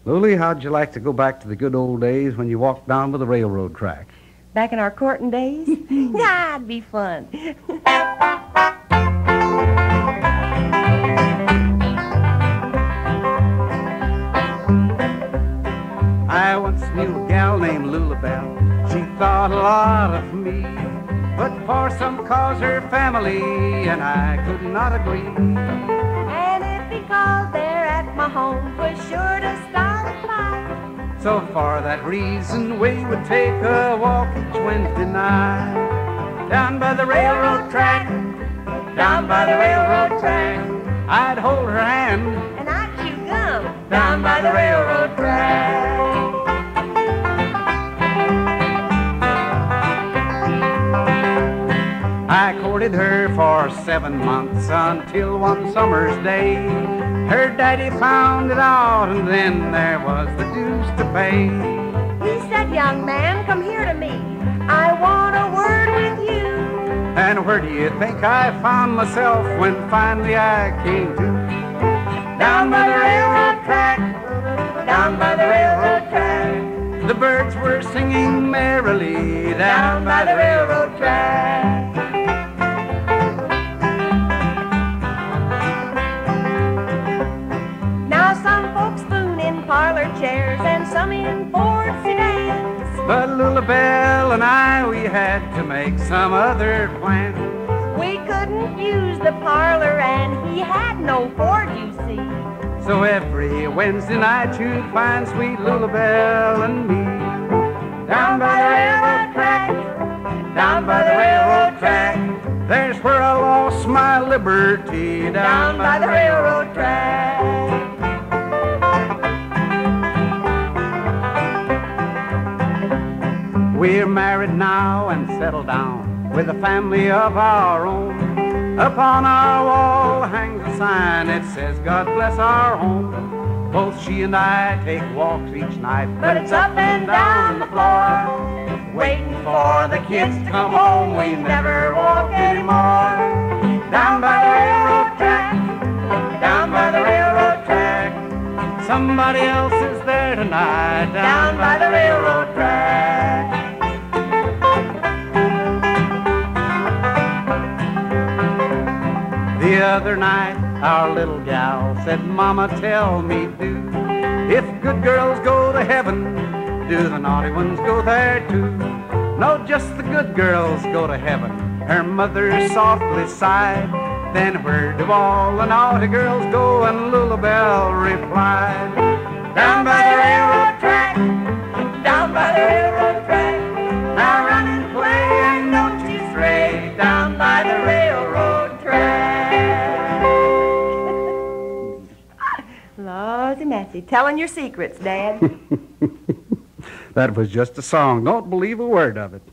Lulu, how'd you like to go back to the good old days when you walked down by the railroad track? Back in our courting days? Yeah, it'd be fun. I once knew a gal named Lulu Belle. She thought a lot of me, but for some cause her family and I could not agree. And if he called there at my home, was sure to start a fight. So for that reason we would take a walk each Wednesday night. Down by the railroad track, down by the railroad track, I'd hold her hand and I'd chew gum down by the railroad track. I courted her for 7 months until one summer's day her daddy found it out, and then there was the dues to pay. He said, "Young man, come here to me. I want a word with you." And where do you think I found myself when finally I came to? Down by the railroad track, down by the railroad track. The birds were singing merrily down by the railroad track. Now some folks spoon in parlor chairs and some in Ford sedans. But Lulu Belle and I, we had to make some other plans. We couldn't use the parlor and he had no Ford, you see. So every Wednesday night you'd find sweet Lulu Belle and me down by the railroad track, down by the railroad track. There's where I lost my liberty, down by the railroad track. We're married now and settled down with a family of our own. Upon our wall hangs a sign, it says, "God bless our home." Both she and I take walks each night, But it's up and down the floor, waiting for the kids to come home. We never walk anymore. Down by the railroad track, down by the railroad track. Somebody else is there tonight, down by the railroad track. The other night, our little gal said, "Mama, tell me, if good girls go to heaven, do the naughty ones go there too?" "No, just the good girls go to heaven," her mother softly sighed. "Then where do all the naughty girls go?" And Lulu Belle replied, "Down by the railroad track, down by the railroad track. Now run and play and don't you stray, down by the railroad track." Lawsy Massey, telling your secrets, Dad. That was just a song. Don't believe a word of it.